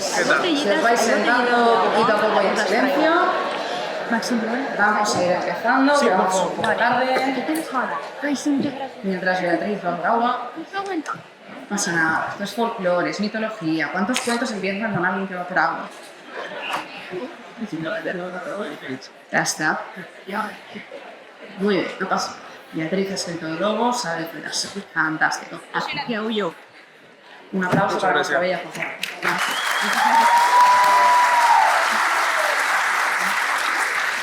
¿Qué tal? Si os vais sentando poquito a poco y en silencio, vamos a ir empezando, que vamos un poco tarde. Mientras Beatriz va por agua. No pasa nada, esto es folclore, es mitología. ¿Cuántos cuentos empiezan con alguien que va por agua? Ya está. Muy bien, no pasa. Beatriz ha escrito el logo, sabe cuidarse. Fantástico. Un aplauso para nuestra bella José.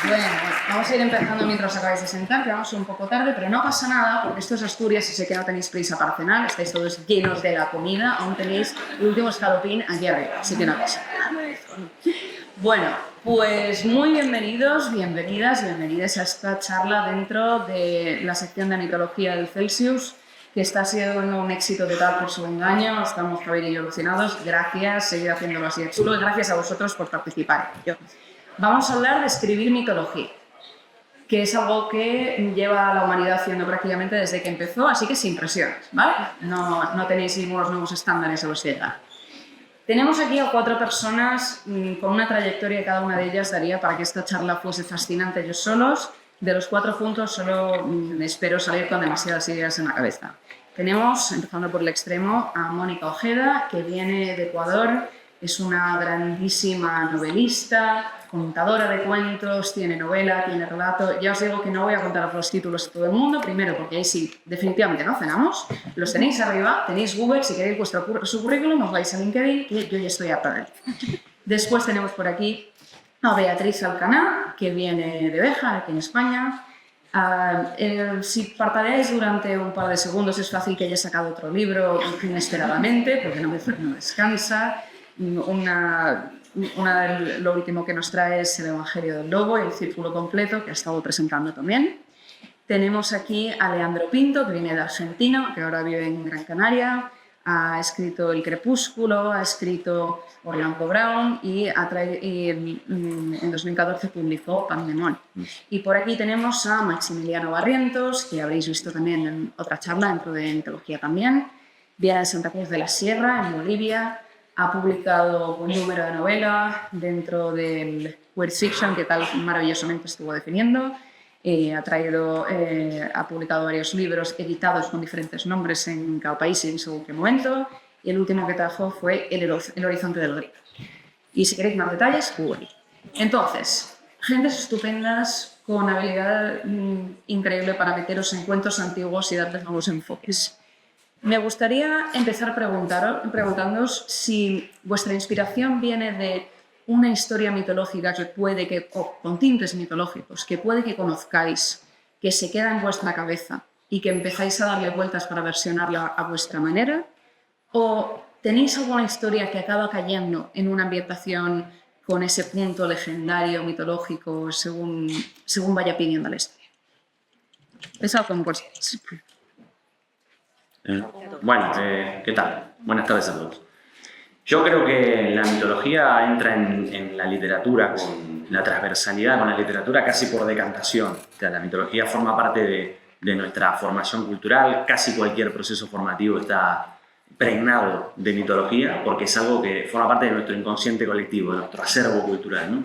Bueno, vamos a ir empezando mientras os acabáis de sentar, que vamos un poco tarde, pero no pasa nada, porque esto es Asturias y sé que no tenéis prisa para cenar, estáis todos llenos de la comida, aún tenéis el último escalopín aquí arriba, así que no pasa nada. Bueno, pues muy bienvenidos, bienvenidas a esta charla dentro de la sección de mitología del Celsius, que está siendo un éxito total por segundo año. Estamos, Javier y yo, alucinados. Gracias, seguid haciéndolo así de chulo y gracias a vosotros por participar. Vamos a hablar de escribir mitología, que es algo que lleva a la humanidad haciendo prácticamente desde que empezó, así que sin presiones, ¿vale? No tenéis ningunos nuevos estándares a los que llegar. Tenemos aquí a 4 personas con una trayectoria que cada una de ellas daría para que esta charla fuese fascinante ellos solos. De los 4 juntos solo espero salir con demasiadas ideas en la cabeza. Tenemos, empezando por el extremo, a Mónica Ojeda, que viene de Ecuador, es una grandísima novelista, contadora de cuentos, tiene novela, tiene relato. Ya os digo que no voy a contar los títulos de todo el mundo, primero porque ahí sí, definitivamente no cenamos. Los tenéis arriba, tenéis Google, si queréis su currículum, os vais a LinkedIn, que yo ya estoy a perder. Después tenemos por aquí a Beatriz Alcaná, que viene de Béjar, aquí en España. Si parpadeáis durante un par de segundos es fácil que haya sacado otro libro inesperadamente, porque no descansa. Lo último que nos trae es el Evangelio del Lobo y el Círculo Completo, que ha estado presentando también. Tenemos aquí a Leandro Pinto, que viene de Argentina, que ahora vive en Gran Canaria. Ha escrito El Crepúsculo, ha escrito Orlando Brown y en 2014 publicó Pandemón. Y por aquí tenemos a Maximiliano Barrientos, que habréis visto también en otra charla dentro de mitología también. Viene de Santa Cruz de la Sierra, en Bolivia. Ha publicado un número de novela dentro del Weird Fiction, que tal maravillosamente estuvo definiendo. Ha publicado varios libros editados con diferentes nombres en cada país y en su momento. Y el último que trajo fue El Horizonte del Grito. Y si queréis más detalles, Google. Entonces, gentes estupendas con habilidad increíble para meteros en cuentos antiguos y darles nuevos enfoques. Me gustaría empezar preguntándoos si vuestra inspiración viene de una historia mitológica con tintes mitológicos, que puede que conozcáis, que se queda en vuestra cabeza y que empezáis a darle vueltas para versionarla a vuestra manera, o tenéis alguna historia que acaba cayendo en una ambientación con ese punto legendario, mitológico, según vaya pidiendo la historia. Empezad con vosotros. Bueno, ¿qué tal? Buenas tardes a todos. Yo creo que la mitología entra en la literatura, con la transversalidad con la literatura casi por decantación. O sea, la mitología forma parte de nuestra formación cultural, casi cualquier proceso formativo está pregnado de mitología, porque es algo que forma parte de nuestro inconsciente colectivo, de nuestro acervo cultural, ¿no?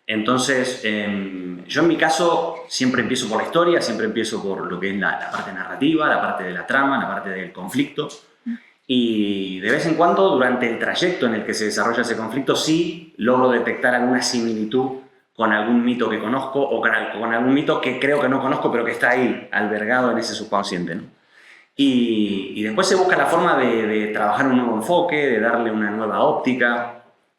Entonces, yo en mi caso siempre empiezo por la historia, siempre empiezo por lo que es la parte narrativa, la parte de la trama, la parte del conflicto. Y de vez en cuando, durante el trayecto en el que se desarrolla ese conflicto, sí logro detectar alguna similitud con algún mito que conozco o con algún mito que creo que no conozco, pero que está ahí, albergado en ese subconsciente, ¿no? Y después se busca la forma de trabajar un nuevo enfoque, de darle una nueva óptica,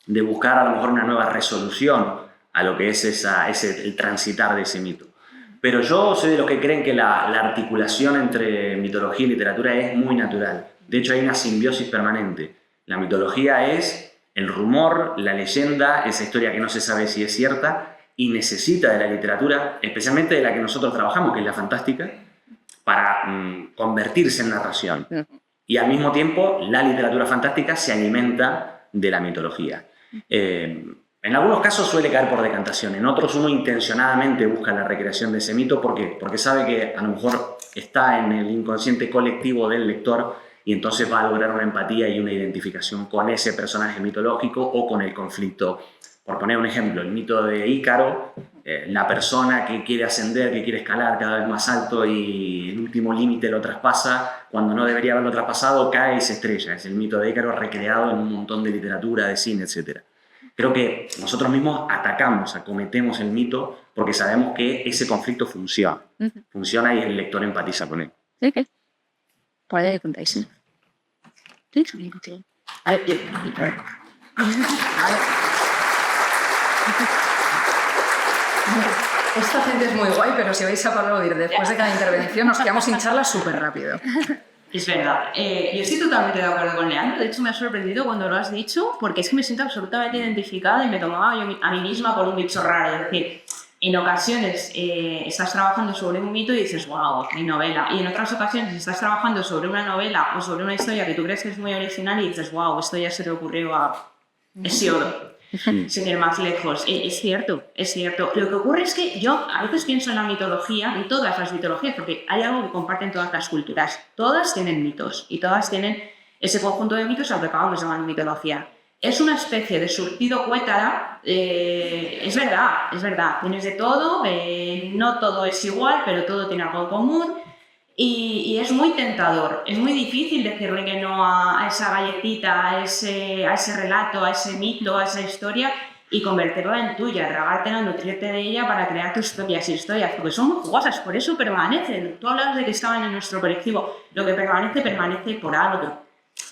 de buscar a lo mejor una nueva resolución a lo que es el transitar de ese mito. Pero yo soy de los que creen que la articulación entre mitología y literatura es muy natural. De hecho, hay una simbiosis permanente. La mitología es el rumor, la leyenda, esa historia que no se sabe si es cierta y necesita de la literatura, especialmente de la que nosotros trabajamos, que es la fantástica, para convertirse en narración. Y al mismo tiempo, la literatura fantástica se alimenta de la mitología. En algunos casos suele caer por decantación, en otros uno intencionadamente busca la recreación de ese mito. ¿Por qué? Porque sabe que a lo mejor está en el inconsciente colectivo del lector y entonces va a lograr una empatía y una identificación con ese personaje mitológico o con el conflicto. Por poner un ejemplo, el mito de Ícaro, la persona que quiere ascender, que quiere escalar cada vez más alto y el último límite lo traspasa, cuando no debería haberlo traspasado, cae y se estrella. Es el mito de Ícaro recreado en un montón de literatura, de cine, etc. Creo que nosotros mismos atacamos, acometemos el mito porque sabemos que ese conflicto funciona. Funciona y el lector empatiza con él. Okay. Part of the foundation. Esta gente es muy guay, pero si vais a aplaudir después de cada intervención nos quedamos sin charla súper rápido. Es verdad. Yo estoy totalmente de acuerdo con Leandro. De hecho, me ha sorprendido cuando lo has dicho, porque es que me siento absolutamente identificada y me tomaba yo a mí misma por un bicho raro. Es decir, en ocasiones estás trabajando sobre un mito y dices, wow, mi novela. Y en otras ocasiones estás trabajando sobre una novela o sobre una historia que tú crees que es muy original y dices, wow, esto ya se le ocurrió a Hesíodo. Sin ir más lejos. Es cierto, es cierto. Lo que ocurre es que yo a veces pienso en la mitología, en todas las mitologías, porque hay algo que comparten todas las culturas. Todas tienen mitos y todas tienen ese conjunto de mitos al que acabamos de llamar mitología. Es una especie de surtido cuétara, es verdad, tienes de todo, no todo es igual, pero todo tiene algo en común. Y es muy tentador, es muy difícil decirle que no a esa galletita, a ese relato, a ese mito, a esa historia y convertirla en tuya, tragártela, nutrirte de ella para crear tus propias historias, porque son muy jugosas, por eso permanecen. Tú hablas de que estaban en nuestro colectivo, lo que permanece, permanece por algo.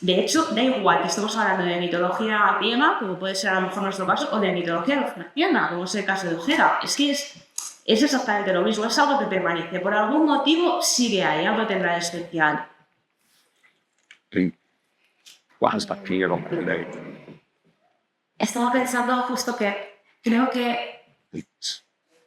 De hecho, da igual que estemos hablando de mitología griega, como puede ser a lo mejor nuestro caso, o de mitología lovecraftiana, como es el caso de Ojeda. Es que es exactamente lo mismo, es algo que permanece. Por algún motivo sigue ahí, algo tendrá de especial. Estaba pensando justo que creo que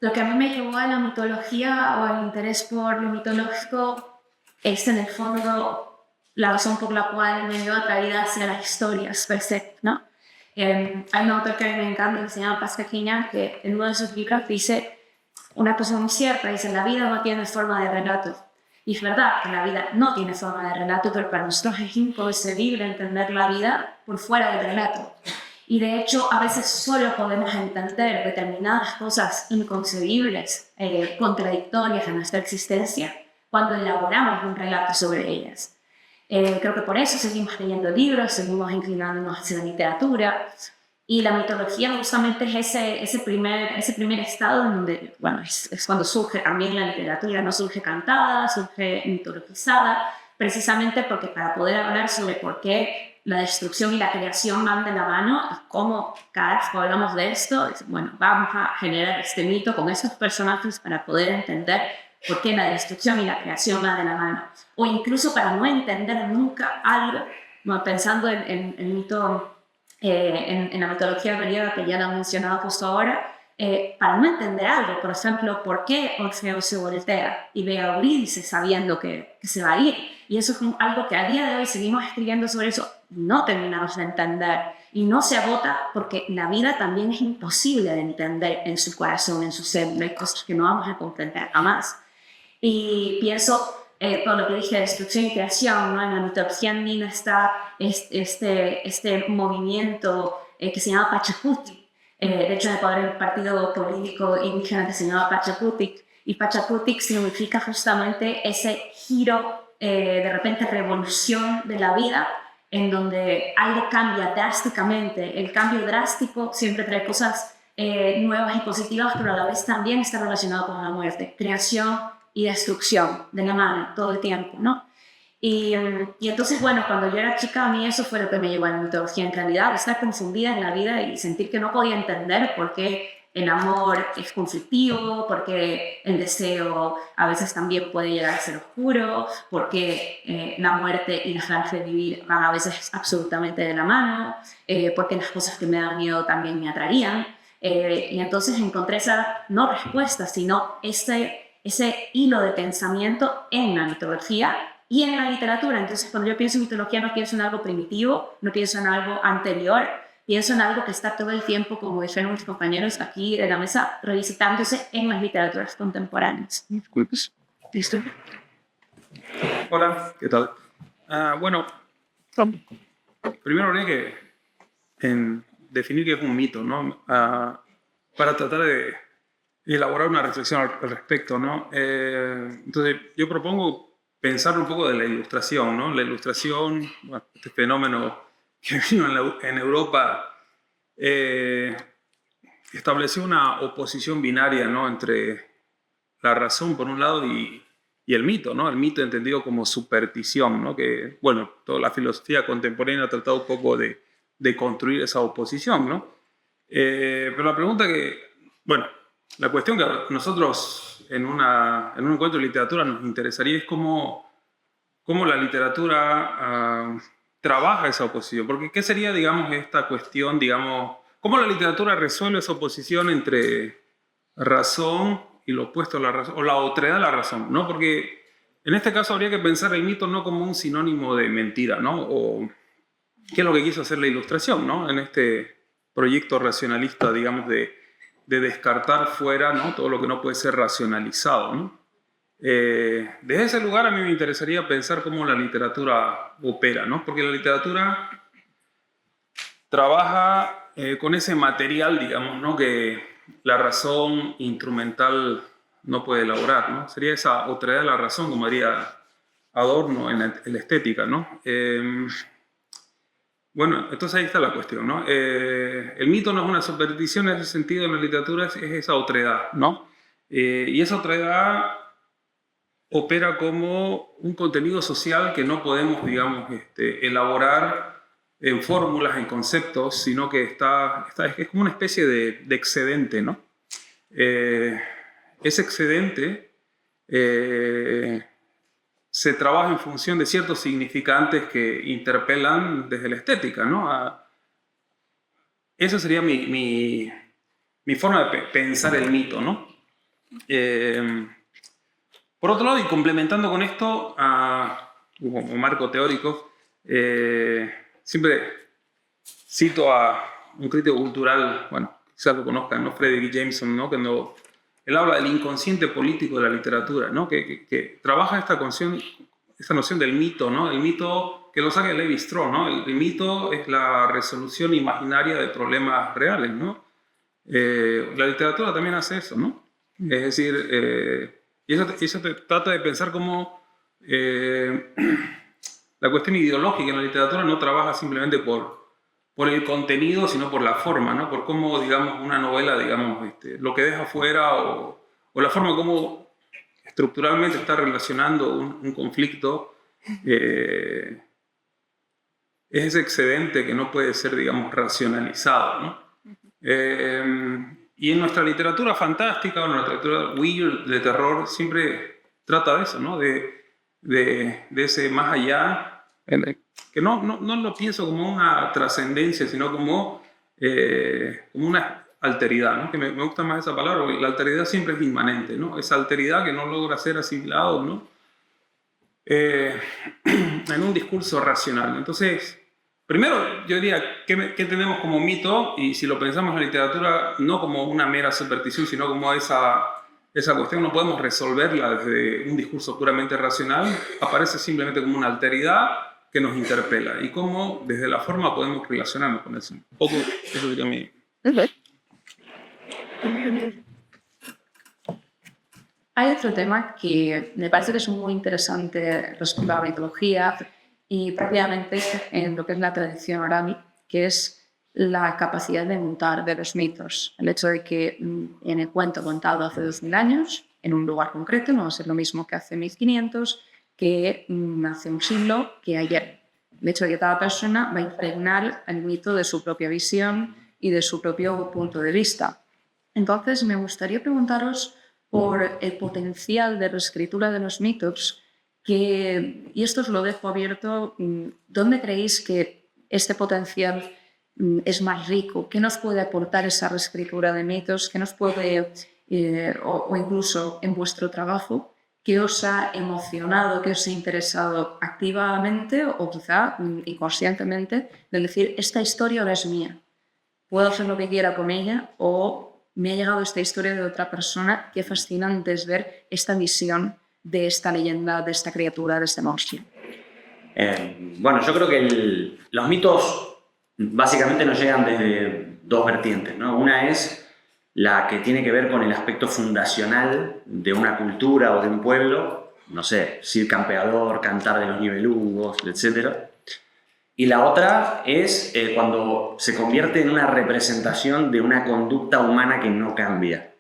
lo que a mí me llevó a la mitología o al interés por lo mitológico es en el fondo la razón por la cual me dio atraída hacia las historias per se, ¿no? Hay un autor que a mí me encanta que se llama Pascal Quignard, que en uno de sus libros dice una cosa muy cierta, dice: la vida no tiene forma de relato. Y es verdad que la vida no tiene forma de relato, pero para nosotros es inconcebible entender la vida por fuera del relato. Y de hecho, a veces solo podemos entender determinadas cosas inconcebibles, contradictorias en nuestra existencia, cuando elaboramos un relato sobre ellas. Creo que por eso seguimos leyendo libros, seguimos inclinándonos hacia la literatura. Y la mitología justamente es ese primer estado en donde, bueno, es cuando surge también la literatura, no surge cantada, surge mitologizada, precisamente porque para poder hablar sobre por qué la destrucción y la creación van de la mano y cómo cada vez que hablamos de esto, bueno, vamos a generar este mito con esos personajes para poder entender por qué la destrucción y la creación van de la mano. O incluso para no entender nunca algo, bueno, pensando en el mito... en la mitología griega, que ya lo he mencionado justo ahora, para no entender algo, por ejemplo, por qué Orfeo se voltea y ve a Eurídice sabiendo que se va a ir. Y eso es algo que a día de hoy seguimos escribiendo sobre eso, no terminamos de entender y no se agota porque la vida también es imposible de entender en su corazón, en su ser, hay cosas que no vamos a comprender jamás. Y pienso... por lo que dije, destrucción y creación, ¿no? En la mitología andina está este movimiento que se llama Pachacutic. De hecho, en Ecuador hay un partido político indígena que se llama Pachacutic, y Pachacutic significa justamente ese giro, de repente revolución de la vida, en donde algo cambia drásticamente. El cambio drástico siempre trae cosas nuevas y positivas, pero a la vez también está relacionado con la muerte, creación y destrucción de la mano todo el tiempo, ¿no? Y entonces, bueno, cuando yo era chica, a mí eso fue lo que me llevó a la mitología, en realidad, estar confundida en la vida y sentir que no podía entender por qué el amor es conflictivo, por qué el deseo a veces también puede llegar a ser oscuro, por qué la muerte y las ganas de vivir van a veces absolutamente de la mano, por qué las cosas que me dan miedo también me atraían. Y entonces encontré esa, no respuesta, sino ese hilo de pensamiento en la mitología y en la literatura. Entonces, cuando yo pienso en mitología, no pienso en algo primitivo, no pienso en algo anterior, pienso en algo que está todo el tiempo, como dijeron mis compañeros aquí de la mesa, revisitándose en las literaturas contemporáneas. Disculpes. ¿Listo? Hola, ¿qué tal? Bueno, primero habría que definir qué es un mito, ¿no? Para tratar de elaborar una reflexión al respecto, ¿no? Entonces, yo propongo pensar un poco de la ilustración, ¿no? La ilustración, bueno, este fenómeno que vino en Europa, estableció una oposición binaria, ¿no? Entre la razón, por un lado, y el mito, ¿no? El mito entendido como superstición, ¿no? Que, bueno, toda la filosofía contemporánea ha tratado un poco de construir esa oposición, ¿no? Pero la pregunta bueno, la cuestión que a nosotros en un encuentro de literatura nos interesaría es cómo la literatura trabaja esa oposición. Porque ¿qué sería, digamos, esta cuestión, digamos, cómo la literatura resuelve esa oposición entre razón y lo opuesto a la razón, o la otredad a la razón, ¿no? Porque en este caso habría que pensar el mito no como un sinónimo de mentira, ¿no? O qué es lo que quiso hacer la ilustración, ¿no? En este proyecto racionalista, digamos, de descartar fuera, ¿no? Todo lo que no puede ser racionalizado, ¿no? Desde ese lugar a mí me interesaría pensar cómo la literatura opera, ¿no? Porque la literatura trabaja con ese material, digamos, ¿no? Que la razón instrumental no puede elaborar, ¿no? Sería esa otredad de la razón, como diría Adorno en la estética, ¿no? Bueno, entonces ahí está la cuestión, ¿no? El mito no es una superstición en ese sentido, en la literatura es esa otredad, ¿no? Y esa otredad opera como un contenido social que no podemos, digamos, elaborar en fórmulas, en conceptos, sino que es como una especie de excedente, ¿no? Ese excedente se trabaja en función de ciertos significantes que interpelan desde la estética, ¿no? Esa sería mi forma de pensar el mito, ¿no? Por otro lado, y complementando con esto, como marco teórico, siempre cito a un crítico cultural, bueno, quizás lo conozcan, ¿no? Frederick Jameson, ¿no? Cuando él habla del inconsciente político de la literatura, ¿no? Que trabaja esta noción del mito, ¿no? El mito que lo saca Levi-Strauss, ¿no? El mito es la resolución imaginaria de problemas reales, ¿no? La literatura también hace eso, ¿no? Es decir, y eso trata de pensar cómo la cuestión ideológica en la literatura no trabaja simplemente por el contenido, sino por la forma, ¿no? Por cómo, digamos, una novela, digamos, lo que deja fuera o la forma como estructuralmente está relacionando un conflicto, es ese excedente que no puede ser, digamos, racionalizado, ¿no? Y en nuestra literatura fantástica, o en nuestra literatura weird, de terror, siempre trata de eso, ¿no? De ese más allá, que no lo pienso como una trascendencia, sino como una alteridad, ¿no? Que me gusta más esa palabra, porque la alteridad siempre es inmanente, ¿no? Esa alteridad que no logra ser asimilado, ¿no? En un discurso racional. Entonces, primero, yo diría, ¿qué tenemos como mito? Y si lo pensamos en la literatura, no como una mera superstición, sino como esa cuestión, no podemos resolverla desde un discurso puramente racional, aparece simplemente como una alteridad que nos interpela. Y cómo, desde la forma, podemos relacionarnos con eso. Un poco, eso diría mi... Hay otro tema que me parece que es muy interesante respecto a la mitología y prácticamente en lo que es la tradición oral, que es la capacidad de mutar de los mitos. El hecho de que en el cuento contado hace 2000 años, en un lugar concreto, no va a ser lo mismo que hace 1500, que hace un siglo, que ayer. El hecho de que cada persona va a impregnar el mito de su propia visión y de su propio punto de vista. Entonces, me gustaría preguntaros por el potencial de reescritura de los mitos, y esto os lo dejo abierto, ¿dónde creéis que este potencial es más rico? ¿Qué nos puede aportar esa reescritura de mitos? ¿Qué nos puede, o incluso en vuestro trabajo, qué os ha emocionado, qué os ha interesado activamente o quizá inconscientemente, de decir, esta historia ahora es mía, puedo hacer lo que quiera con ella, o me ha llegado esta historia de otra persona, qué fascinante es ver esta visión de esta leyenda, de esta criatura, de este monstruo? Bueno, yo creo que los mitos básicamente nos llegan desde dos vertientes, ¿no? Una es la que tiene que ver con el aspecto fundacional de una cultura o de un pueblo, no sé, Cid Campeador, Cantar de los Nibelungos, etc. Y la otra es cuando se convierte en una representación de una conducta humana que no cambia,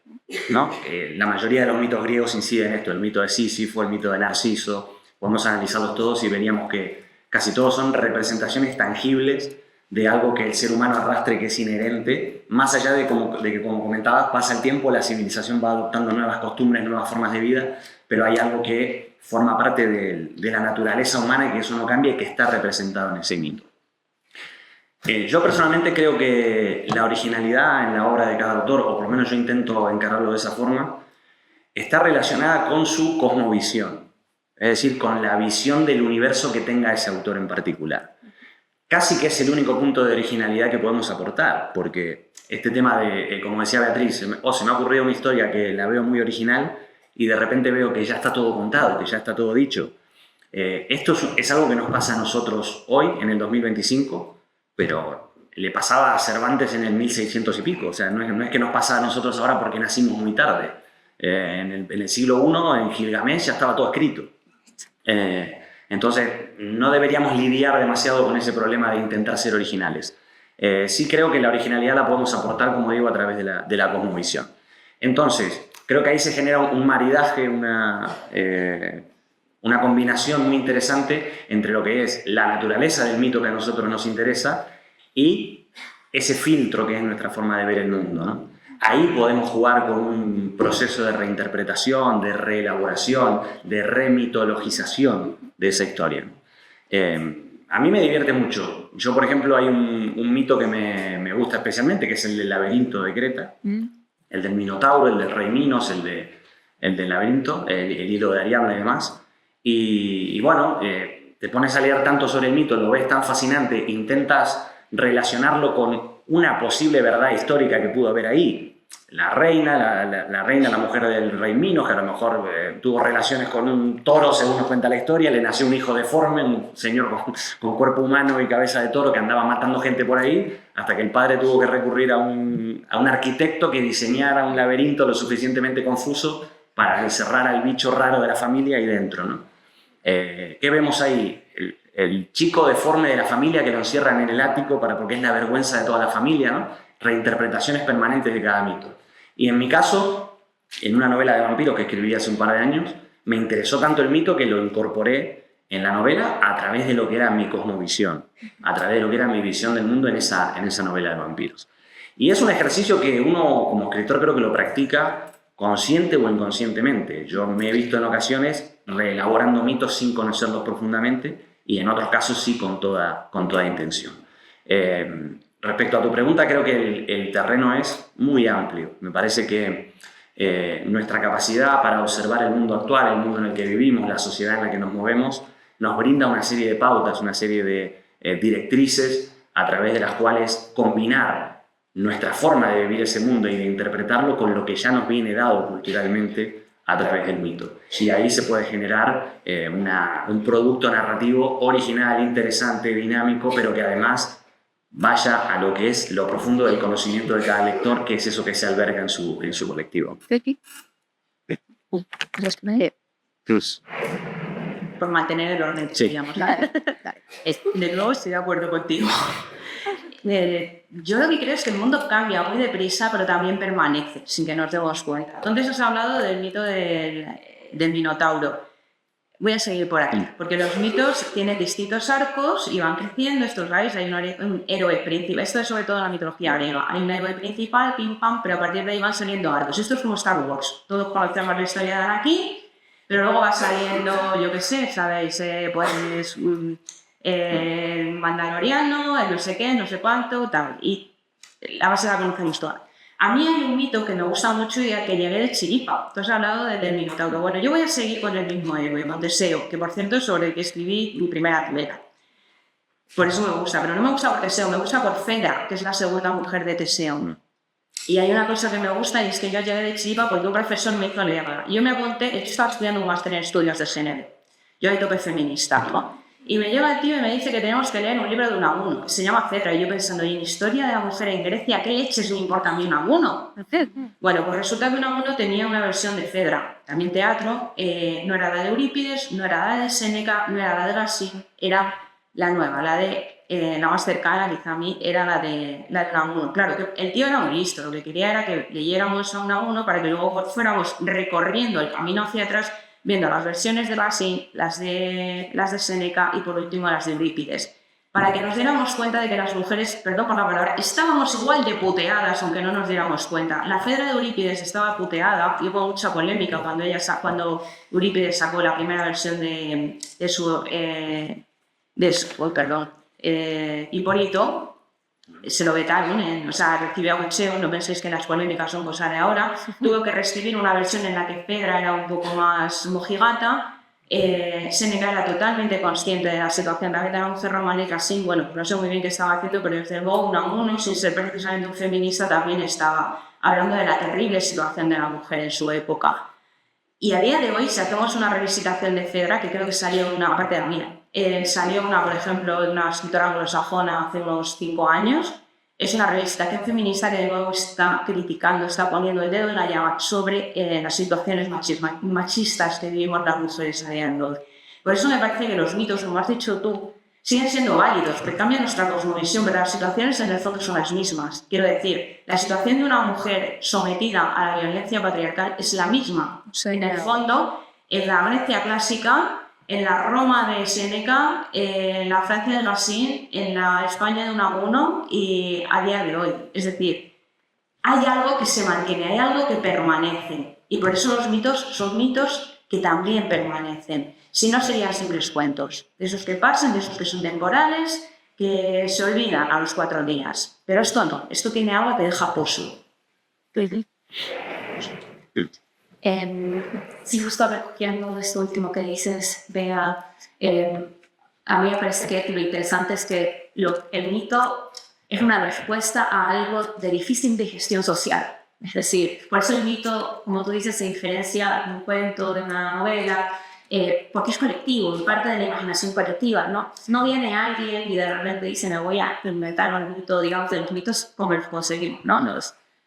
¿no? La mayoría de los mitos griegos inciden en esto, el mito de Sísifo, el mito de Narciso, podemos analizarlos todos y veríamos que casi todos son representaciones tangibles de algo que el ser humano arrastre, que es inherente, más allá de que, como comentabas, pasa el tiempo, la civilización va adoptando nuevas costumbres, nuevas formas de vida, pero hay algo que forma parte de la naturaleza humana y que eso no cambia y que está representado en ese mito. Yo personalmente creo que la originalidad en la obra de cada autor, o por lo menos yo intento encararlo de esa forma, está relacionada con su cosmovisión, es decir, con la visión del universo que tenga ese autor en particular. Casi que es el único punto de originalidad que podemos aportar, porque este tema de, como decía Beatriz, se me ha ocurrido una historia que la veo muy original y de repente veo que ya está todo contado, que ya está todo dicho. Esto es algo que nos pasa a nosotros hoy, en el 2025, pero le pasaba a Cervantes en el 1600 y pico. O sea, no es que nos pasa a nosotros ahora porque nacimos muy tarde. En el siglo I, en Gilgamesh, ya estaba todo escrito. Entonces, no deberíamos lidiar demasiado con ese problema de intentar ser originales. Sí creo que la originalidad la podemos aportar, como digo, a través de la cosmovisión. Entonces, creo que ahí se genera un maridaje, una combinación muy interesante entre lo que es la naturaleza del mito que a nosotros nos interesa y ese filtro que es nuestra forma de ver el mundo, ¿no? Ahí podemos jugar con un proceso de reinterpretación, de reelaboración, de remitologización de esa historia. A mí me divierte mucho. Yo, por ejemplo, hay un mito que me gusta especialmente, que es el del laberinto de Creta, el del Minotauro, el del rey Minos, el del laberinto, el hilo de Ariadna y demás. Y bueno, te pones a leer tanto sobre el mito, lo ves tan fascinante, intentas relacionarlo con una posible verdad histórica que pudo haber ahí. La reina, la mujer del rey Minos, que a lo mejor tuvo relaciones con un toro, según nos cuenta la historia, le nació un hijo deforme, un señor con cuerpo humano y cabeza de toro que andaba matando gente por ahí, hasta que el padre tuvo que recurrir a un arquitecto que diseñara un laberinto lo suficientemente confuso para encerrar al bicho raro de la familia ahí dentro, ¿no? ¿Qué vemos ahí? El chico deforme de la familia que lo encierran en el ático porque es la vergüenza de toda la familia, ¿no? Reinterpretaciones permanentes de cada mito. Y en mi caso, en una novela de vampiros que escribí hace un par de años, me interesó tanto el mito que lo incorporé en la novela a través de lo que era mi cosmovisión, a través de lo que era mi visión del mundo en esa novela de vampiros. Y es un ejercicio que uno como escritor creo que lo practica consciente o inconscientemente. Yo me he visto en ocasiones reelaborando mitos sin conocerlos profundamente y en otros casos sí con toda intención. Respecto a tu pregunta, creo que el terreno es muy amplio. Me parece que nuestra capacidad para observar el mundo actual, el mundo en el que vivimos, la sociedad en la que nos movemos, nos brinda una serie de pautas, una serie de directrices a través de las cuales combinar nuestra forma de vivir ese mundo y de interpretarlo con lo que ya nos viene dado culturalmente a través del mito. Y ahí se puede generar un producto narrativo original, interesante, dinámico, pero que además vaya a lo que es lo profundo del conocimiento de cada lector, que es eso que se alberga en su colectivo. Por mantener el orden, Sí. digamos. De nuevo estoy de acuerdo contigo. Yo lo que creo es que el mundo cambia muy deprisa, pero también permanece, sin que nos demos cuenta. Entonces has hablado del mito del Minotauro. Voy a seguir por aquí, porque los mitos tienen distintos arcos y van creciendo. Estos, ¿sabéis? Hay un héroe principal. Esto es sobre todo en la mitología griega. Hay un héroe principal, pim pam, pero a partir de ahí van saliendo arcos. Esto es como Star Wars. Todos conocemos la historia de aquí, pero luego va saliendo, yo qué sé, ¿sabéis? Pues el Mandaloriano, el no sé qué, no sé cuánto, tal. Y la base la conocemos toda. A mí hay un mito que me gusta mucho y que llegué de chiripa. Tú has hablado del Minotauro. Bueno, yo voy a seguir con el mismo héroe, con Teseo, que por cierto es sobre el que escribí mi primera novela. Por eso me gusta, pero no me gusta por Teseo, me gusta por Fedra, que es la segunda mujer de Teseo. Y hay una cosa que me gusta y es que yo llegué de chiripa porque un profesor me hizo leerla. Yo me apunté, yo estaba estudiando un máster en estudios de género. Yo ahí tope feminista, ¿no? Y me llega el tío y me dice que tenemos que leer un libro de Unamuno, que se llama Fedra. Y yo pensando, ¿y en historia de la mujer en Grecia qué leches me importa a mí Unamuno? Bueno, pues resulta que Unamuno tenía una versión de Fedra, también teatro, no era la de Eurípides, no era la de Séneca, no era la de Racine, era la nueva, la más cercana, quizá a mí, era la de Unamuno. Claro, que el tío era muy listo, lo que quería era que leyéramos a Unamuno para que luego fuéramos recorriendo el camino hacia atrás, viendo las versiones de Racine, las de Séneca y por último las de Eurípides, para que nos diéramos cuenta de que las mujeres, perdón por la palabra, estábamos igual de puteadas aunque no nos diéramos cuenta. La Fedra de Eurípides estaba puteada y hubo mucha polémica cuando Eurípides sacó la primera versión de su Hipólito. Se lo vetaron, o sea, recibió abucheo, no penséis que las polémicas son cosa de ahora. Tuvo que reescribir una versión en la que Fedra era un poco más mojigata. Séneca era totalmente consciente de la situación. David era un cerrománica, sí, bueno, no sé muy bien qué estaba haciendo, pero desde luego Unamuno, sin ser precisamente un feminista, también estaba hablando de la terrible situación de la mujer en su época. Y a día de hoy, si hacemos una revisitación de Fedra, que creo que salió una parte de la mía, salió una, por ejemplo, de una escritora anglosajona hace unos 5 años. Es una revisitación feminista que de nuevo está criticando, está poniendo el dedo en la llaga sobre las situaciones machistas que vivimos las mujeres a día de hoy. Por eso me parece que los mitos, como has dicho tú, siguen siendo válidos, porque cambian nuestra cosmovisión, pero las situaciones en el fondo son las mismas. Quiero decir, la situación de una mujer sometida a la violencia patriarcal es la misma. En el fondo, en la Grecia clásica, en la Roma de Séneca, en la Francia de Racine, en la España de Unamuno y a día de hoy. Es decir, hay algo que se mantiene, hay algo que permanece. Y por eso los mitos son mitos que también permanecen. Si no, serían simples cuentos, de esos que pasan, de esos que son temporales, que se olvidan a los 4 días. Pero esto no, esto tiene algo que deja pozo. Sí, justo recogiendo esto último que dices, Bea, a mí me parece que lo interesante es que el mito es una respuesta a algo de difícil digestión social. Es decir, por eso el mito, como tú dices, se diferencia de un cuento, de una novela, porque es colectivo, es parte de la imaginación colectiva, ¿no? No viene alguien y de repente dice, me voy a inventar un mito, digamos, de los mitos como los conseguimos, ¿no?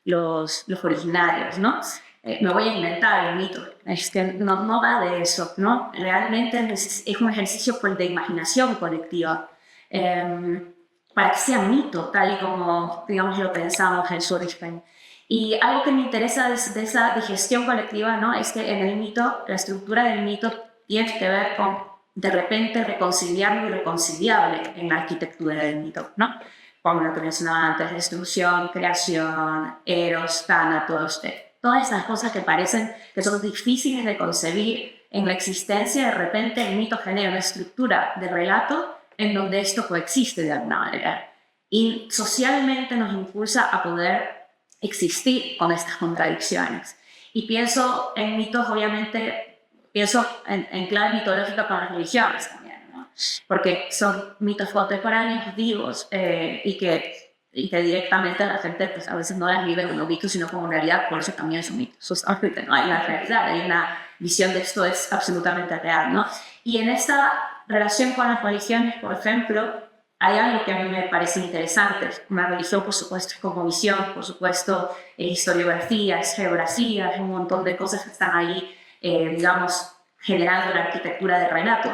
Los originarios, ¿no? Me voy a inventar el mito. Es que no va de eso, ¿no? Realmente es un ejercicio de imaginación colectiva para que sea mito, tal y como, digamos, lo pensamos en su origen. Y algo que me interesa de esa digestión colectiva, ¿no? Es que en el mito, la estructura del mito tiene que ver con, de repente, reconciliar lo irreconciliable en la arquitectura del mito, ¿no? Como lo que mencionaba antes, destrucción, creación, eros, tánatos, todas esas cosas que parecen que son difíciles de concebir en la existencia. De repente el mito genera una estructura de relato en donde esto coexiste de alguna manera. Y socialmente nos impulsa a poder existir con estas contradicciones. Y pienso en mitos, obviamente, pienso en clave mitológica con las religiones también, ¿no? Porque son mitos contemporáneos, vivos, y que directamente la gente pues, a veces no las vive como mitos, sino como realidad, por eso también son mitos. No hay una realidad, hay una visión de esto, es absolutamente real, ¿no? Y en esta relación con las religiones, por ejemplo, hay algo que a mí me parece interesante. Una religión, por supuesto, es como visión, por supuesto, historiografía, es geografía, es un montón de cosas que están ahí, digamos, generando la arquitectura del relato.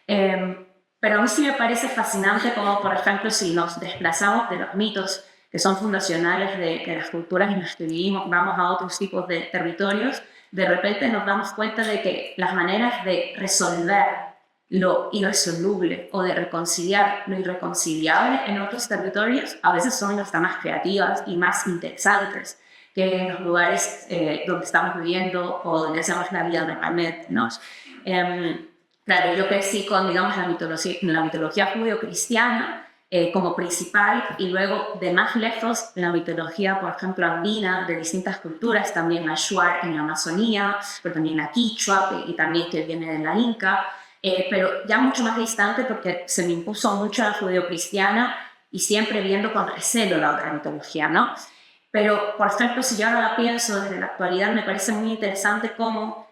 Pero a mí sí me parece fascinante como, por ejemplo, si nos desplazamos de los mitos que son fundacionales de las culturas en las que vivimos, vamos a otros tipos de territorios, de repente nos damos cuenta de que las maneras de resolver lo irresoluble o de reconciliar lo irreconciliable en otros territorios a veces son hasta más creativas y más interesantes que en los lugares donde estamos viviendo o donde hacemos la vida normalmente, ¿no? Claro, yo crecí con, digamos, la mitología judío-cristiana como principal y luego de más lejos la mitología, por ejemplo, andina de distintas culturas, también la Shuar en la Amazonía, pero también la Quichua y también que viene de la Inca. Pero ya mucho más distante porque se me impuso mucho la judeo-cristiana y siempre viendo con recelo la otra mitología, ¿no? Pero, por ejemplo, si yo ahora la pienso desde la actualidad, me parece muy interesante cómo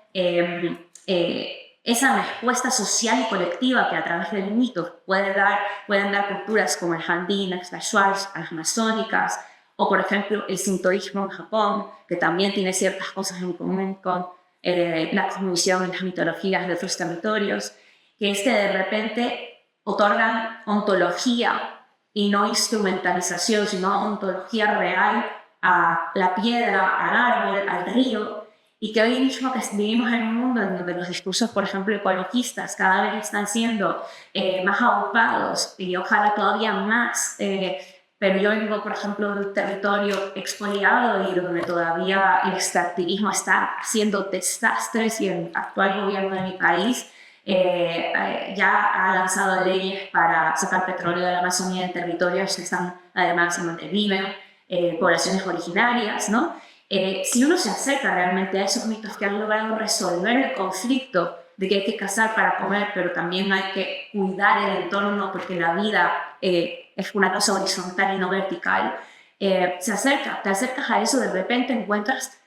esa respuesta social y colectiva que a través del mito pueden dar culturas como el andinas, las shuars, las amazónicas, o por ejemplo el sintoísmo en Japón, que también tiene ciertas cosas en común con la cosmovisión en las mitologías de otros territorios, que de repente otorgan ontología y no instrumentalización, sino ontología real a la piedra, al árbol, al río, y que hoy mismo que vivimos en un mundo en donde los discursos, por ejemplo, ecologistas cada vez están siendo más agrupados y ojalá todavía más, pero yo vengo, por ejemplo, de un territorio expoliado y donde todavía el extractivismo está haciendo desastres y el actual gobierno de mi país ya ha lanzado leyes para sacar petróleo de la Amazonía en territorios que están además en donde viven poblaciones originarias, ¿no? Si uno se acerca realmente a esos mitos que han logrado resolver el conflicto de que hay que cazar para comer, pero también hay que cuidar el entorno porque la vida es una cosa horizontal y no vertical, te acercas a eso, de repente encuentras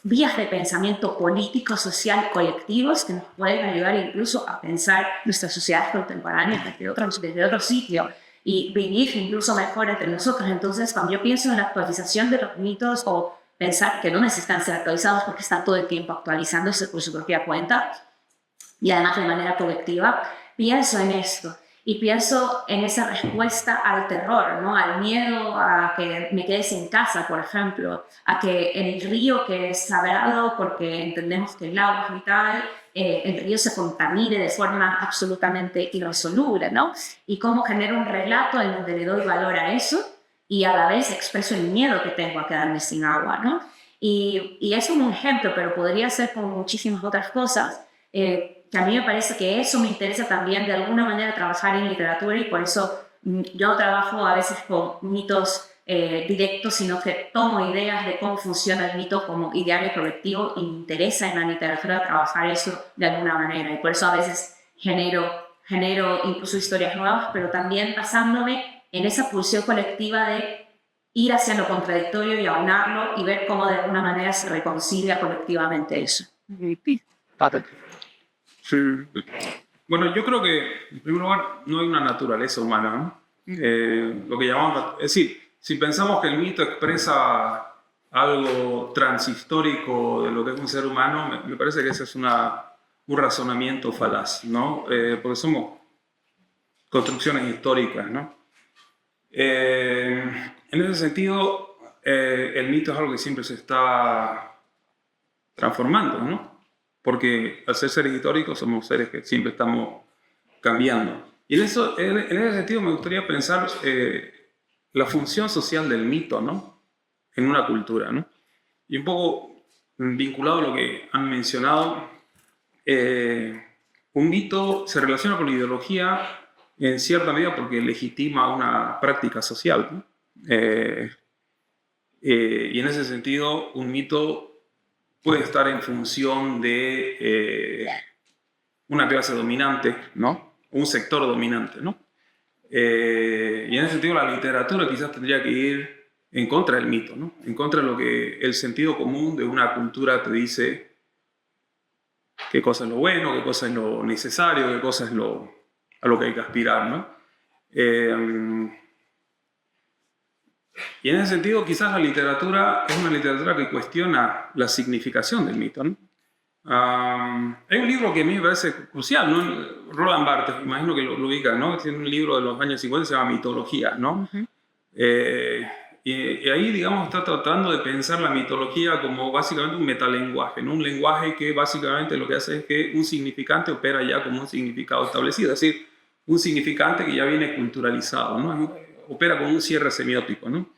vías de pensamiento político, social, colectivos que nos pueden ayudar incluso a pensar nuestras sociedades contemporáneas desde otro sitio y vivir incluso mejor entre nosotros. Entonces, cuando yo pienso en la actualización de los mitos o pensar que no necesitan ser actualizados porque están todo el tiempo actualizándose por su propia cuenta y además de manera colectiva, pienso en esto. Y pienso en esa respuesta al terror, ¿no? Al miedo a que me quedes en casa, por ejemplo, a que el río que es sagrado, porque entendemos que el agua es vital, el río se contamine de forma absolutamente irresoluble, ¿no? Y cómo genero un relato en donde le doy valor a eso y a la vez expreso el miedo que tengo a quedarme sin agua, ¿no? Y eso es un ejemplo, pero podría ser con muchísimas otras cosas. Que a mí me parece que eso me interesa también de alguna manera trabajar en literatura y por eso yo trabajo a veces con mitos directos, sino que tomo ideas de cómo funciona el mito como ideario colectivo y me interesa en la literatura trabajar eso de alguna manera y por eso a veces genero incluso historias nuevas, pero también basándome en esa pulsión colectiva de ir hacia lo contradictorio y aunarlo y ver cómo de alguna manera se reconcilia colectivamente eso. Sí. Bueno, yo creo que, en primer lugar, no hay una naturaleza humana, ¿no? Lo que llamamos, es decir, si pensamos que el mito expresa algo transhistórico de lo que es un ser humano, me parece que ese es un razonamiento falaz, ¿no? Porque somos construcciones históricas, ¿no? En ese sentido, el mito es algo que siempre se está transformando, ¿no? Porque al ser seres históricos somos seres que siempre estamos cambiando. Y en ese sentido me gustaría pensar la función social del mito, ¿no? En una cultura, ¿no? Y un poco vinculado a lo que han mencionado, un mito se relaciona con la ideología en cierta medida porque legitima una práctica social, ¿no? Y en ese sentido un mito puede estar en función de una clase dominante, ¿no? Un sector dominante, ¿no? Y en ese sentido la literatura quizás tendría que ir en contra del mito, ¿no? En contra de lo que el sentido común de una cultura te dice qué cosa es lo bueno, qué cosa es lo necesario, qué cosa es a lo que hay que aspirar, ¿no? Y en ese sentido quizás la literatura es una literatura que cuestiona la significación del mito, ¿no? Hay un libro que a mí me parece crucial, ¿no? Roland Barthes, imagino que lo ubican, ¿no? Tiene un libro de los años 50 que se llama Mitología, ¿no? Uh-huh. Y ahí, digamos, está tratando de pensar la mitología como básicamente un metalenguaje, ¿no? Un lenguaje que básicamente lo que hace es que un significante opera ya como un significado establecido, es decir, un significante que ya viene culturalizado, ¿no? Opera como un cierre semiótico, ¿no?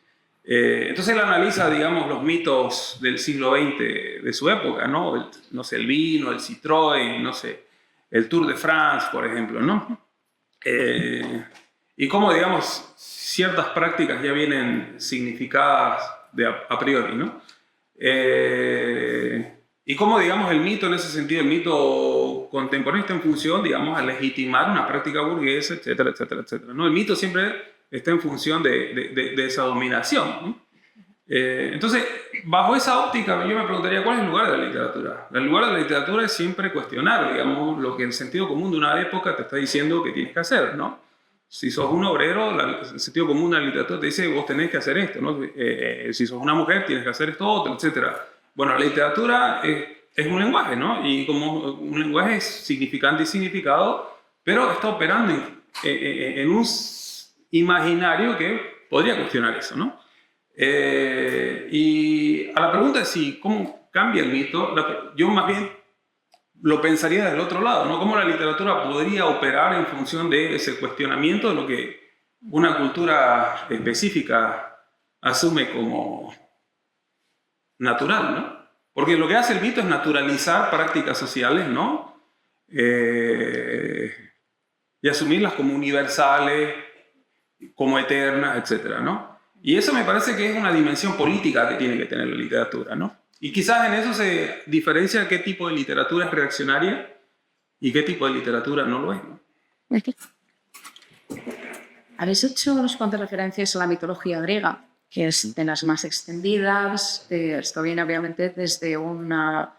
Entonces él analiza, digamos, los mitos del siglo XX de su época, ¿no? No sé, el vino, el Citroën, no sé, el Tour de France, por ejemplo, ¿no? Y cómo, digamos, ciertas prácticas ya vienen significadas a priori, ¿no? Y cómo, digamos, el mito, en ese sentido, el mito contemporáneo está en función, digamos, a legitimar una práctica burguesa, etcétera, etcétera, etcétera, ¿no? El mito siempre está en función de esa dominación, ¿no? Entonces, bajo esa óptica yo me preguntaría cuál es el lugar de la literatura. El lugar de la literatura es siempre cuestionar, digamos, lo que el sentido común de una época te está diciendo que tienes que hacer, ¿no? Si sos un obrero, el sentido común de la literatura te dice vos tenés que hacer esto, ¿no? Si sos una mujer tienes que hacer esto otro, etc. Bueno, la literatura es un lenguaje, ¿no? Y como un lenguaje es significante y significado, pero está operando en un imaginario que podría cuestionar eso, ¿no? Y a la pregunta de si cómo cambia el mito, yo más bien lo pensaría del otro lado, ¿no? Cómo la literatura podría operar en función de ese cuestionamiento de lo que una cultura específica asume como natural, ¿no? Porque lo que hace el mito es naturalizar prácticas sociales, ¿no? Y asumirlas como universales, como eternas, etcétera, ¿no? Y eso me parece que es una dimensión política que tiene que tener la literatura, ¿no? Y quizás en eso se diferencia qué tipo de literatura es reaccionaria y qué tipo de literatura no lo es, ¿no? Habéis hecho unas cuantas referencias a la mitología griega, que es de las más extendidas. Esto viene obviamente desde una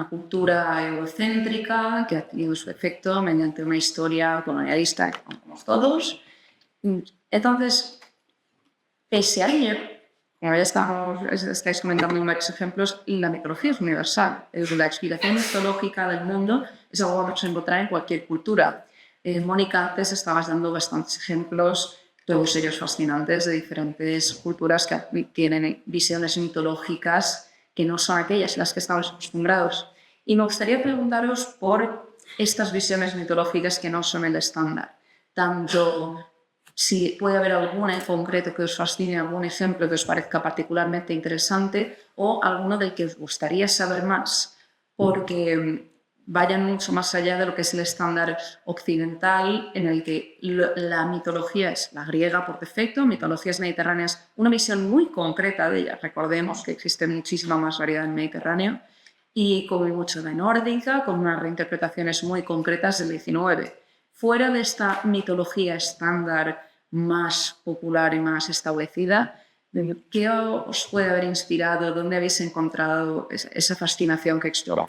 cultura eurocéntrica que ha tenido su efecto mediante una historia colonialista, como todos. Entonces, pese a ello, como ya estáis comentando en varios ejemplos, la mitología es universal. La explicación mitológica del mundo es algo que vamos a encontrar en cualquier cultura. Mónica, antes estabas dando bastantes ejemplos, todos ellos fascinantes, de diferentes culturas que tienen visiones mitológicas que no son aquellas a las que estamos acostumbrados. Y me gustaría preguntaros por estas visiones mitológicas que no son el estándar. Tanto si puede haber alguna en concreto que os fascine, algún ejemplo que os parezca particularmente interesante o alguno del que os gustaría saber más, porque vayan mucho más allá de lo que es el estándar occidental, en el que la mitología es la griega por defecto, mitologías mediterráneas, una visión muy concreta de ellas. Recordemos que existe muchísima más variedad en el Mediterráneo y como mucho de nórdica, con unas reinterpretaciones muy concretas del 19. Fuera de esta mitología estándar más popular y más establecida, ¿qué os puede haber inspirado? ¿Dónde habéis encontrado esa fascinación que exploró?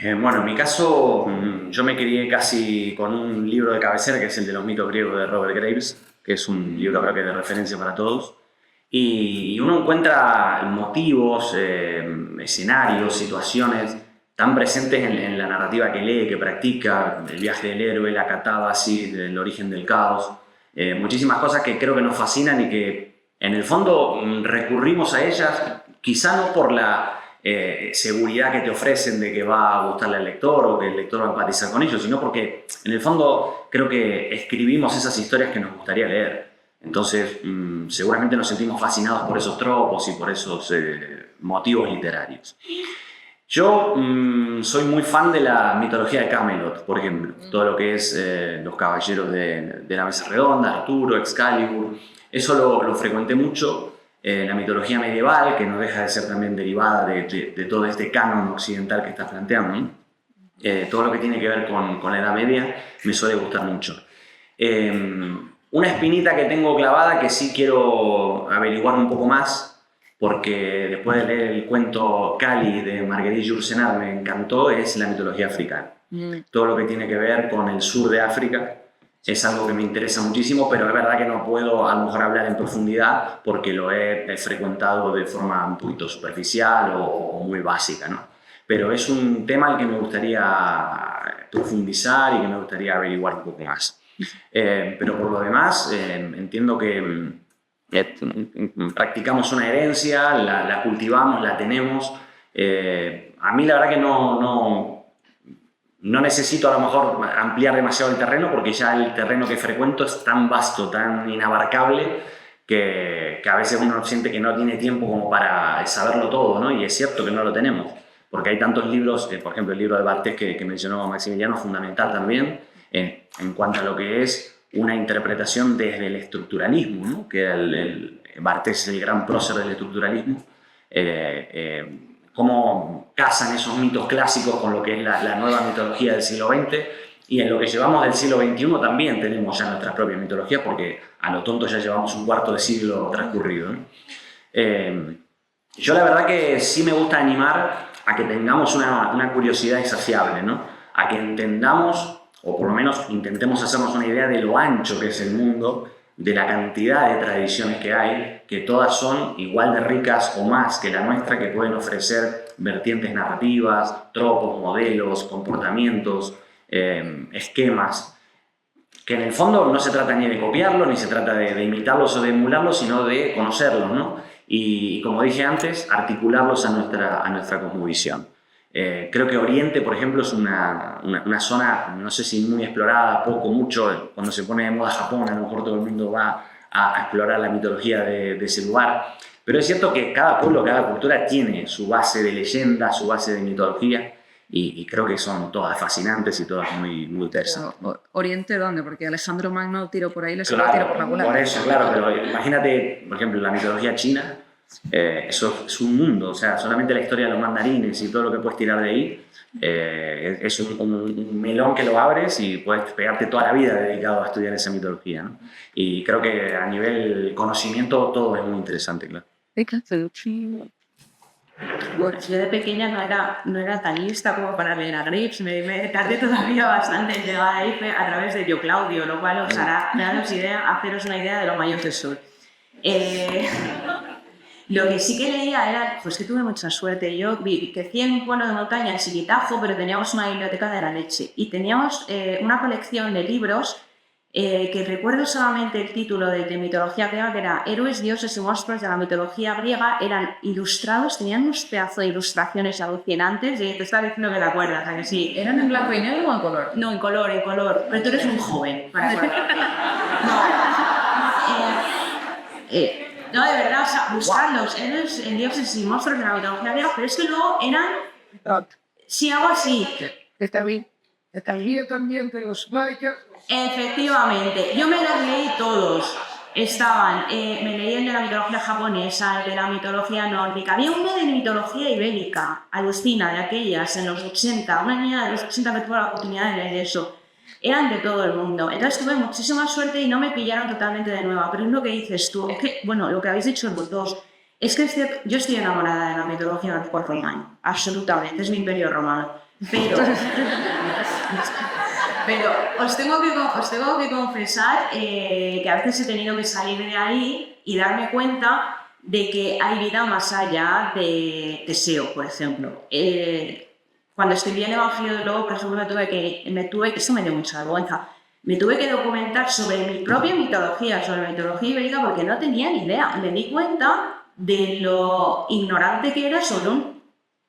Bueno, en mi caso, yo me crié casi con un libro de cabecera, que es el de los mitos griegos de Robert Graves, que es un libro creo que de referencia para todos. Y uno encuentra motivos, escenarios, situaciones tan presentes en la narrativa que lee, que practica, el viaje del héroe, la catábasis, el origen del caos, muchísimas cosas que creo que nos fascinan y que en el fondo recurrimos a ellas, quizá no por la seguridad que te ofrecen de que va a gustarle al lector o que el lector va a empatizar con ellos, sino porque en el fondo creo que escribimos esas historias que nos gustaría leer. Entonces seguramente nos sentimos fascinados por esos tropos y por esos motivos literarios. Yo soy muy fan de la mitología de Camelot, por ejemplo. Todo lo que es los caballeros de la mesa redonda, Arturo, Excalibur. Eso lo frecuenté mucho. La mitología medieval, que no deja de ser también derivada de todo este canon occidental que estás planteando, ¿no? Todo lo que tiene que ver con la Edad Media me suele gustar mucho. Una espinita que tengo clavada que sí quiero averiguar un poco más, porque después de leer el cuento Cali de Marguerite Yourcenar me encantó, es la mitología africana. Todo lo que tiene que ver con el sur de África es algo que me interesa muchísimo, pero es verdad que no puedo a lo mejor hablar en profundidad porque lo he frecuentado de forma un poquito superficial o muy básica, ¿no? Pero es un tema al que me gustaría profundizar y que me gustaría averiguar un poco más. Pero por lo demás, entiendo que practicamos una herencia, la cultivamos, la tenemos. A mí la verdad que no necesito a lo mejor ampliar demasiado el terreno porque ya el terreno que frecuento es tan vasto, tan inabarcable que a veces uno siente que no tiene tiempo como para saberlo todo, ¿no? Y es cierto que no lo tenemos porque hay tantos libros, por ejemplo el libro de Barthes que mencionó Maximiliano, fundamental también en cuanto a lo que es una interpretación desde el estructuralismo, ¿no? Que Barthes es el gran prócer del estructuralismo. Cómo casan esos mitos clásicos con lo que es la nueva mitología del siglo XX, y en lo que llevamos del siglo XXI también tenemos ya nuestra propia mitología, porque a lo tonto ya llevamos un cuarto de siglo transcurrido, ¿no? Yo la verdad que sí me gusta animar a que tengamos una curiosidad insaciable, ¿no? A que entendamos, o por lo menos intentemos hacernos una idea de lo ancho que es el mundo, de la cantidad de tradiciones que hay, que todas son igual de ricas o más que la nuestra, que pueden ofrecer vertientes narrativas, tropos, modelos, comportamientos, esquemas, que en el fondo no se trata ni de copiarlos, ni se trata de imitarlos o de emularlos, sino de conocerlos, ¿no? Y como dije antes, articularlos a nuestra cosmovisión. Creo que Oriente, por ejemplo, es una zona, no sé si muy explorada, poco, mucho. Cuando se pone de moda Japón, a lo mejor todo el mundo va a explorar la mitología de ese lugar. Pero es cierto que cada pueblo, cada cultura tiene su base de leyenda, su base de mitología, y creo que son todas fascinantes y todas muy interesantes. ¿Oriente dónde? Porque Alejandro Magno tiró por ahí, le Claro, tiró por la culata. por eso, claro, pero imagínate, por ejemplo, la mitología china, eso es un mundo, o sea, solamente la historia de los mandarines y todo lo que puedes tirar de ahí, es un melón que lo abres y puedes pegarte toda la vida dedicado a estudiar esa mitología, ¿no? Y creo que a nivel conocimiento todo es muy interesante, claro. Bueno, yo de pequeña no era tan lista como para leer a Grips, me tardé todavía bastante en llegar ahí a través de Yo Claudio, lo cual os hará haceros una idea de lo mayor que soy. Lo que sí que leía era, pues que tuve mucha suerte. Yo crecí en un pueblo de montaña, en Chiquitajo, pero teníamos una biblioteca de la leche y teníamos una colección de libros que recuerdo solamente el título de mitología griega, que era Héroes, dioses y monstruos de la mitología griega. Eran ilustrados, tenían unos pedazos de ilustraciones alucinantes, y te estaba diciendo que te acuerdas, ¿a que sí? ¿Eran en blanco y negro o en color? No, en color, pero tú eres un joven para acordarte. No, de verdad, o sea, buscarlos, héroes, dioses y monstruos de la mitología griega, pero es que luego eran... Sí, algo así. Está bien también de los mayas. Efectivamente, yo me los leí todos. Estaban, me leí el de la mitología japonesa, el de la mitología nórdica. Había uno de mitología ibérica, alucina, de aquellas, en los 80. Una niña de los 80 que tuvo la oportunidad de leer eso. Eran de todo el mundo. Entonces tuve muchísima suerte y no me pillaron totalmente de nueva. Pero es lo que dices tú, es que, bueno, lo que habéis dicho los dos, es que es cierto, yo estoy enamorada de la mitología del cuerpo romano, absolutamente, es mi imperio romano. Pero os tengo que confesar que a veces he tenido que salir de ahí y darme cuenta de que hay vida más allá de Teseo, por ejemplo. Cuando escribí el Evangelio del Lobo, por ejemplo, esto me dio mucha vergüenza, me tuve que documentar sobre mi propia mitología, sobre la mitología ibérica, porque no tenía ni idea. Me di cuenta de lo ignorante que era sobre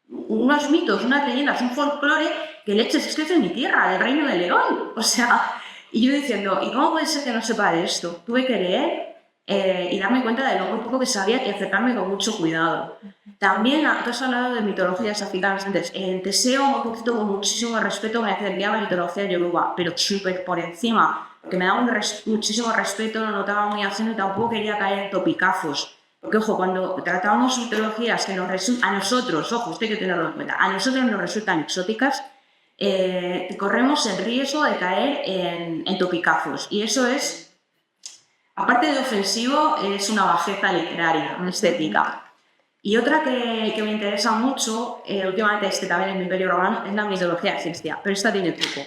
unos mitos, unas leyendas, un folclore que leches es que es de mi tierra, del Reino de León. O sea, y yo diciendo, ¿y cómo puede ser que no sepa de esto? Tuve que leer y darme cuenta de lo muy poco que sabía y acercarme con mucho cuidado. También, tú has hablado de mitologías africanas antes. En Teseo, un poquito con muchísimo respeto, me acerqué a la mitología yoruba, pero súper por encima, porque me daba muchísimo respeto, lo notaba muy ajeno y tampoco quería caer en topicazos. Porque, ojo, cuando tratamos mitologías que nos resultan, a nosotros, ojo, usted hay que tenerlo en cuenta, a nosotros nos resultan exóticas, corremos el riesgo de caer en topicazos. Y eso es, aparte de ofensivo, es una bajeza literaria, una estética. Y otra que me interesa mucho, últimamente también en mi imperio romano, es la mitología egipcia, pero esta tiene truco.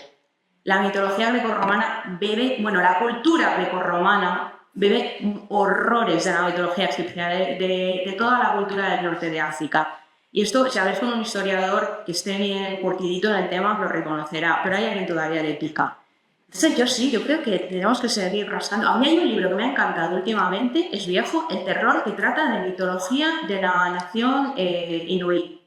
La mitología grecorromana la cultura grecorromana bebe horrores de la mitología egipcia, de toda la cultura del norte de África. Y esto, si habéis con un historiador que esté bien curtidito en el tema, lo reconocerá, pero hay alguien todavía le pica. Entonces yo creo que tenemos que seguir rascando. A mí hay un libro que me ha encantado últimamente, es viejo, El terror, que trata de mitología de la nación inuit.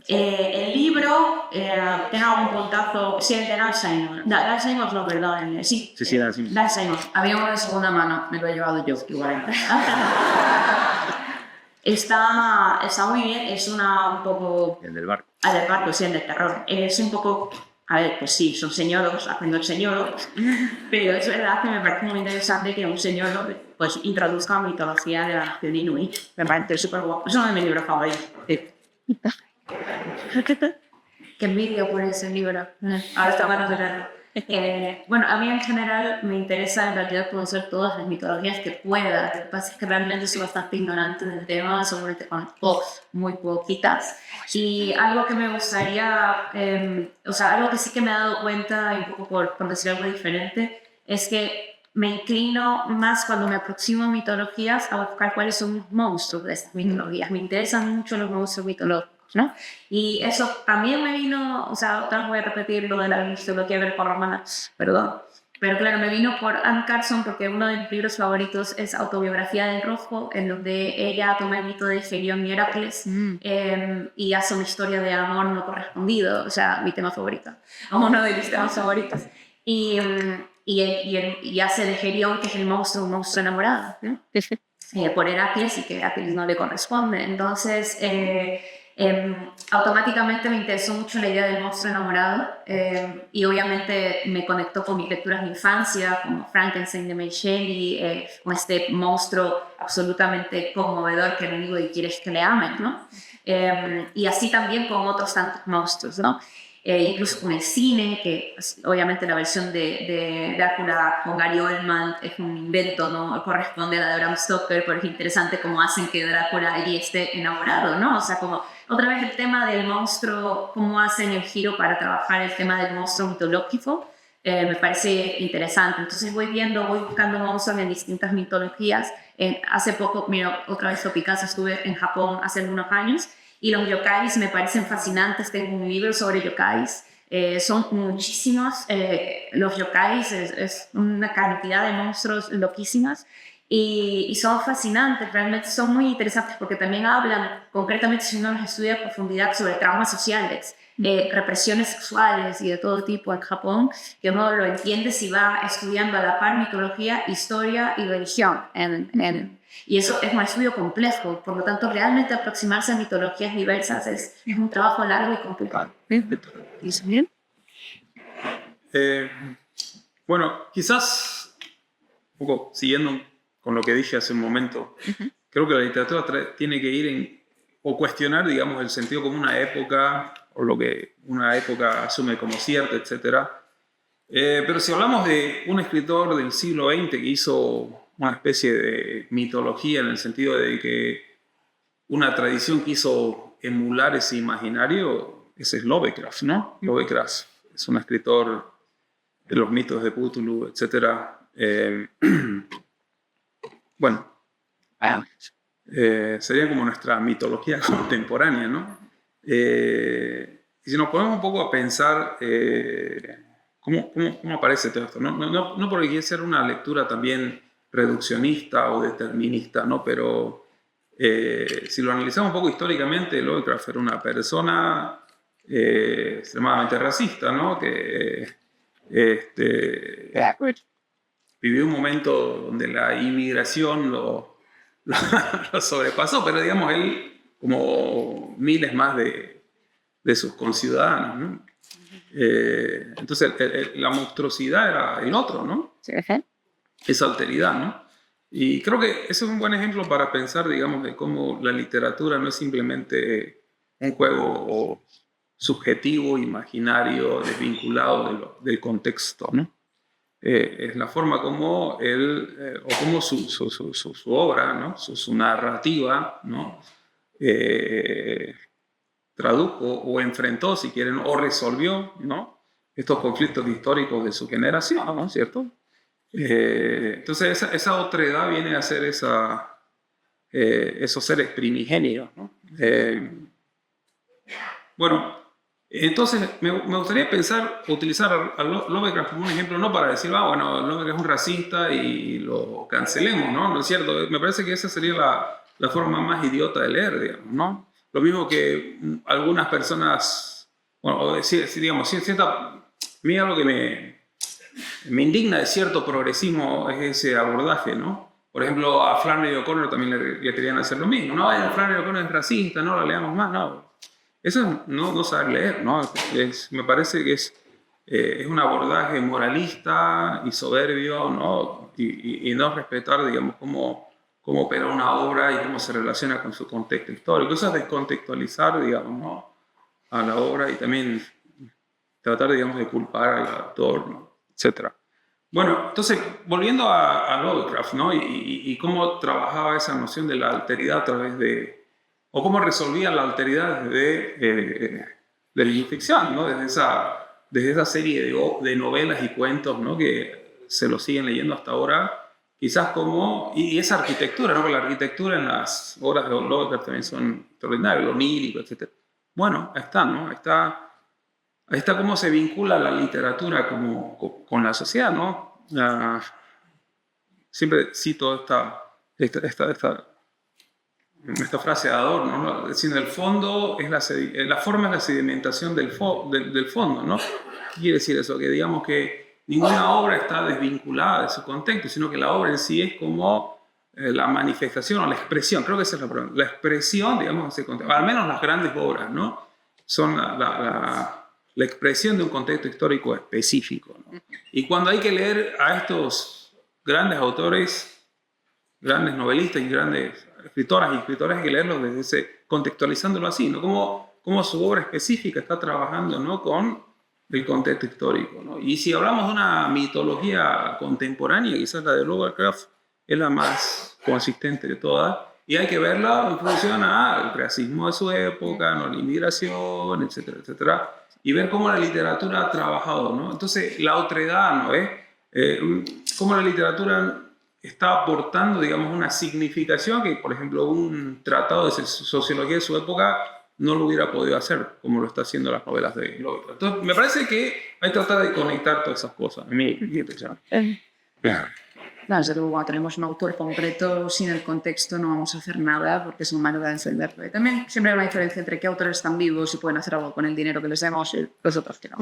El libro tiene algún puntazo, sí, el de Dan Simons. Dan Simons no, perdón, sí, Dan Simons. Había uno de segunda mano, me lo he llevado yo, igual. Está muy bien, es un poco... El del barco. El del barco, sí, el del terror. Es un poco... A ver, pues sí, son señoros haciendo el señor, pero es verdad que me parece muy interesante que un señor pues introduzca mitología de la nación inuit. Me parece súper guapo. Es uno de mis libros favoritos. Sí. Qué envidia por ese libro. Ahora está ganas de leerlo. Bueno, a mí en general me interesa en realidad conocer todas las mitologías que pueda. Lo que pasa es que realmente soy bastante ignorante del tema, solamente conozco muy poquitas. Y algo que me gustaría, o sea, algo que sí que me he dado cuenta, y un poco por decir algo diferente, es que me inclino más cuando me aproximo a mitologías a buscar cuáles son los monstruos de estas mitologías. Me interesan mucho los monstruos mitológicos, ¿no? Y eso también me vino, o sea, otra vez voy a repetir lo de la mitología grecorromana, perdón. Pero claro, me vino por Anne Carson porque uno de mis libros favoritos es Autobiografía del Rojo, en donde ella toma el mito de Felión y Heracles y hace una historia de amor no correspondido, o sea, mi tema favorito, uno de mis temas favoritos. Y hace de Gerión, que es el monstruo, un monstruo enamorado, ¿no? Por Heracles y que Heracles no le corresponde. Entonces, automáticamente me interesó mucho la idea del monstruo enamorado y obviamente me conectó con mis lecturas de infancia, como Frankenstein de Mary Shelley, con este monstruo absolutamente conmovedor que lo único que quiere es que le amen, ¿no? Y así también con otros tantos monstruos, ¿no? Incluso con el cine, que pues, obviamente la versión de Drácula con Gary Oldman es un invento, no corresponde a la de Bram Stoker, pero es interesante cómo hacen que Drácula allí esté enamorado, ¿no? O sea, como otra vez el tema del monstruo, cómo hacen el giro para trabajar el tema del monstruo mitológico, me parece interesante. Entonces voy buscando monstruos en distintas mitologías. Hace poco, mira, otra vez Picasso, estuve en Japón hace algunos años, y los yokais me parecen fascinantes. Tengo un libro sobre yokais. Son muchísimos. Los yokais es una cantidad de monstruos loquísimas y son fascinantes. Realmente son muy interesantes porque también hablan, concretamente si uno los estudia a profundidad, sobre traumas sociales, represiones sexuales y de todo tipo en Japón, que uno lo entiende si va estudiando a la par mitología, historia y religión y eso es un estudio complejo, por lo tanto realmente aproximarse a mitologías diversas es un trabajo largo y complicado. ¿Bien? Bueno, quizás, un poco siguiendo con lo que dije hace un momento, creo que la literatura tiene que ir o cuestionar, digamos, el sentido como una época, o lo que una época asume como cierta, etc. Pero si hablamos de un escritor del siglo XX que hizo una especie de mitología en el sentido de que una tradición quiso emular ese imaginario, ese es Lovecraft, ¿no? Lovecraft es un escritor de los mitos de Cthulhu, etc. Bueno, sería como nuestra mitología contemporánea, ¿no? Y si nos ponemos un poco a pensar cómo aparece todo esto, no porque quiere ser una lectura también reduccionista o determinista, ¿no? Pero si lo analizamos un poco históricamente, Lovecraft era una persona extremadamente racista, ¿no? Que vivió un momento donde la inmigración lo sobrepasó, pero digamos él, como miles más de sus conciudadanos, ¿no? Entonces la monstruosidad era el otro, ¿no? Sí. Esa alteridad, ¿no? Y creo que ese es un buen ejemplo para pensar, digamos, de cómo la literatura no es simplemente un juego subjetivo, imaginario, desvinculado del contexto, ¿no? Es la forma como él, o como su obra, ¿no? Su narrativa, ¿no? Tradujo o enfrentó, si quieren, o resolvió, ¿no? Estos conflictos históricos de su generación, ¿no? ¿Cierto? Entonces esa otredad viene a ser esos seres primigenios, ¿no? Bueno, entonces me gustaría utilizar a Lovecraft como un ejemplo, no para decir, bueno, Lovecraft es un racista y lo cancelemos, ¿no? No es cierto, me parece que esa sería la forma más idiota de leer, digamos, ¿no? Lo mismo que algunas personas, bueno, digamos, mira lo que me indigna de cierto progresismo es ese abordaje, ¿no? Por ejemplo, a Flannery O'Connor también le querían hacer lo mismo. No, Flannery O'Connor es racista, no lo leamos más, no. Eso es no saber leer, ¿no? Me parece que es un abordaje moralista y soberbio, ¿no? Y no respetar, digamos, cómo opera una obra y cómo se relaciona con su contexto histórico. Eso es descontextualizar, digamos, ¿no? A la obra y también tratar, digamos, de culpar al autor, ¿no? etc. Bueno, entonces, volviendo a Lovecraft, ¿no? Y cómo trabajaba esa noción de la alteridad a través de... o cómo resolvía la alteridad de la ficción, ¿no? Desde esa serie de novelas y cuentos, ¿no? Que se lo siguen leyendo hasta ahora, quizás como... y esa arquitectura, ¿no? Porque la arquitectura en las obras de Lovecraft también son extraordinarias, lo onírico, etc. Bueno, ahí está, ¿no? Ahí está cómo se vincula la literatura con la sociedad, ¿no? Siempre cito esta frase de Adorno, ¿no? Es decir, en el fondo, la forma es la sedimentación del fondo, ¿no? ¿Qué quiere decir eso? Que digamos que ninguna obra está desvinculada de su contexto, sino que la obra en sí es como la manifestación o la expresión, creo que esa es la palabra, la expresión, digamos, de ese contexto. Al menos las grandes obras, ¿no? Son la expresión de un contexto histórico específico, ¿no? Y cuando hay que leer a estos grandes autores, grandes novelistas y grandes escritoras y escritores, hay que leerlos contextualizándolo así, ¿no? Cómo su obra específica está trabajando, ¿no? Con el contexto histórico, ¿no? Y si hablamos de una mitología contemporánea, quizás la de Lovecraft es la más consistente de todas, y hay que verla en función al racismo de su época, ¿no? La inmigración, etcétera, etcétera, y ver cómo la literatura ha trabajado, ¿no? Entonces, la otredad, ¿no? Cómo la literatura está aportando, digamos, una significación que, por ejemplo, un tratado de sociología de su época no lo hubiera podido hacer, como lo está haciendo las novelas de Lovecraft. Entonces, me parece que hay que tratar de conectar todas esas cosas. Claro, desde luego, cuando tenemos un autor concreto, sin el contexto no vamos a hacer nada porque es una manera de entenderlo. Y también siempre hay una diferencia entre qué autores están vivos y pueden hacer algo con el dinero que les demos y los otros que no.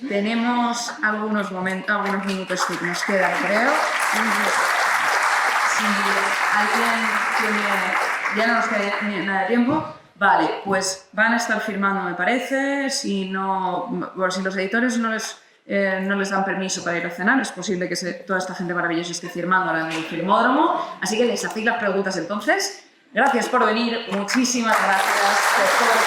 Tenemos algunos minutos que nos quedan, creo. Si alguien tiene... ya no nos queda nada de tiempo. Vale, pues van a estar firmando, me parece. Si los editores no les dan permiso para ir a cenar, es posible que toda esta gente maravillosa esté firmando ahora en el Filmódromo. Así que les hacéis las preguntas entonces. Gracias por venir, muchísimas gracias por todo.